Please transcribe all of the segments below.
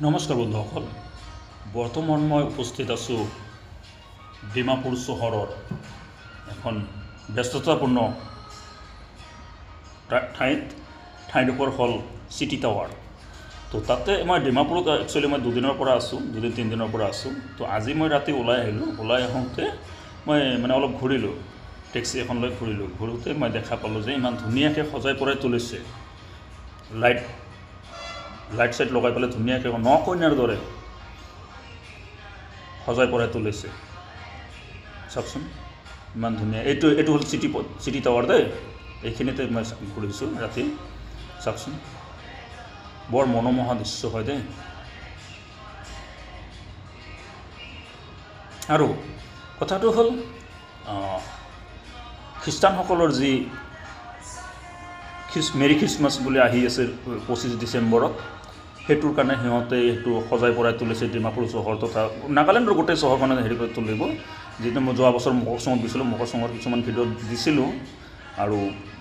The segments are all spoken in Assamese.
নমস্কাৰ বন্ধুসকল, বৰ্তমান মই উপস্থিত আছোঁ ডিমাপুৰ চহৰৰ এখন ব্যস্ততাপূৰ্ণ ঠাইডোখৰ হ'ল চিটি টাৱাৰ। তো তাতে মই ডিমাপুৰত একচুৱেলি মই দুদিনৰ পৰা আছোঁ, দুদিন তিনিদিনৰ পৰা আছোঁ। তো আজি মই ৰাতি ওলাই আহিলোঁ। ওলাই আহোঁতে মই অলপ ঘূৰিলোঁ, টেক্সি এখন লৈ ঘূৰোঁতে মই দেখা পালোঁ যে ইমান ধুনীয়াকৈ সজাই পৰাই তুলিছে। লাইট চাইট লগাই পেলাই ধুনীয়াকৈ নকইনাৰ দৰে সজাই পৰাই তুলিছে। চাওকচোন ইমান ধুনীয়া। এইটো হ'ল চিটি টাৱাৰ দেই। এইখিনিতে মই ঘূৰিছোঁ ৰাতি। চাওকচোন বৰ মনোমোহা দৃশ্য হয় দেই। আৰু কথাটো হ'ল খ্ৰীষ্টানসকলৰ যি মেৰী খ্ৰীষ্টমাছ বুলি আহি আছে 25 ডিচেম্বৰত, সেইটোৰ কাৰণে সিহঁতে সেইটো সজাই পৰাই তুলিছে ডিমাপুৰ চহৰ তথা নাগালেণ্ডৰ গোটেই চহৰখনে হেৰি কৰি তুলিব। যিটো মই যোৱা বছৰ মকৰচঙত গৈছিলোঁ, মকৰচঙৰ কিছুমান ভিডিঅ' দিছিলোঁ, আৰু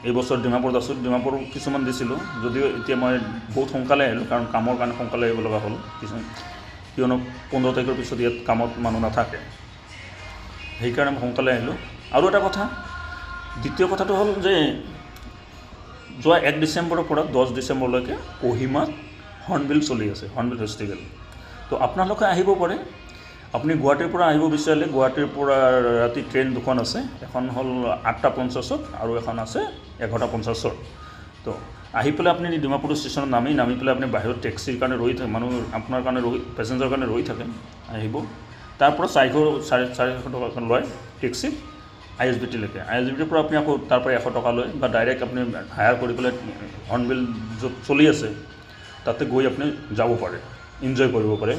এইবছৰ ডিমাপুৰত আছোঁ, ডিমাপুৰ কিছুমান দিছিলোঁ। যদিও এতিয়া মই বহুত সোনকালে আহিলোঁ, কাৰণ কামৰ কাৰণে সোনকালে আহিব লগা হ'ল। কিয়নো 15 তাৰিখৰ পিছত ইয়াত কামত মানুহ নাথাকে, সেইকাৰণে মই সোনকালে আহিলোঁ। আৰু এটা কথা, দ্বিতীয় কথাটো হ'ল যে যোৱা 1 ডিচেম্বৰৰ পৰা 10 ডিচেম্বৰলৈকে কহিমাত হৰ্ণবিল চলি আছে, হৰ্ণবিল ফেষ্টিভেল। তো আপোনালোকে আহিব পাৰে। আপুনি গুৱাহাটীৰ পৰা আহিব বিচাৰিলে গুৱাহাটীৰ পৰা ৰাতি ট্ৰেইন দুখন আছে। এখন হ'ল 8:50 আৰু এখন আছে 11:50। তো আহি পেলাই আপুনি ডিমাপুৰ ষ্টেচনত নামি পেলাই আপুনি বাহিৰত টেক্সিৰ কাৰণে ৰৈ থাকে, মানুহ আপোনাৰ কাৰণে পেচেঞ্জাৰৰ কাৰণে ৰৈ থাকে। আহিব, তাৰ পৰা 450 টকা লয় টেক্সি ISBT-লৈকে। ISBT-ৰ পৰা আপুনি আকৌ তাৰ পৰা 100 টকা লয়, বা ডাইৰেক্ট আপুনি হায়াৰ কৰি পেলাই হৰ্ণবিল য'ত চলি আছে তাতে গৈ আপুনি যাব পাৰে, এনজয় কৰিব পাৰে।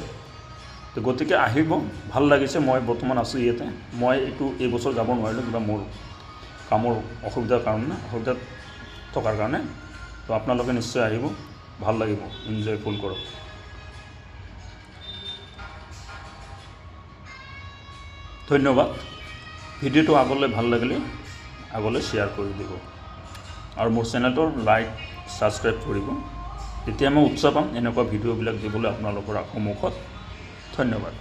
তো গতিকে আহিব, ভাল লাগিছে। মই বৰ্তমান আছোঁ ইয়াতে। মই এইবছৰ যাব নোৱাৰিলোঁ, কিবা মোৰ কামৰ অসুবিধাত থকাৰ কাৰণে। তো আপোনালোকে নিশ্চয় আহিব, ভাল লাগিব, এনজয় ফুল কৰক। ধন্যবাদ। ভিডিঅ'টো আগলৈ ভাল লাগিলে আগলৈ শ্বেয়াৰ কৰি দিব, আৰু মোৰ চেনেলটোৰ লাইক ছাবস্ক্ৰাইব কৰিব। তেতিয়া মই উৎসাহ পাম এনেকুৱা ভিডিঅ'বিলাক দিবলৈ আপোনালোকৰ সন্মুখত। ধন্যবাদ।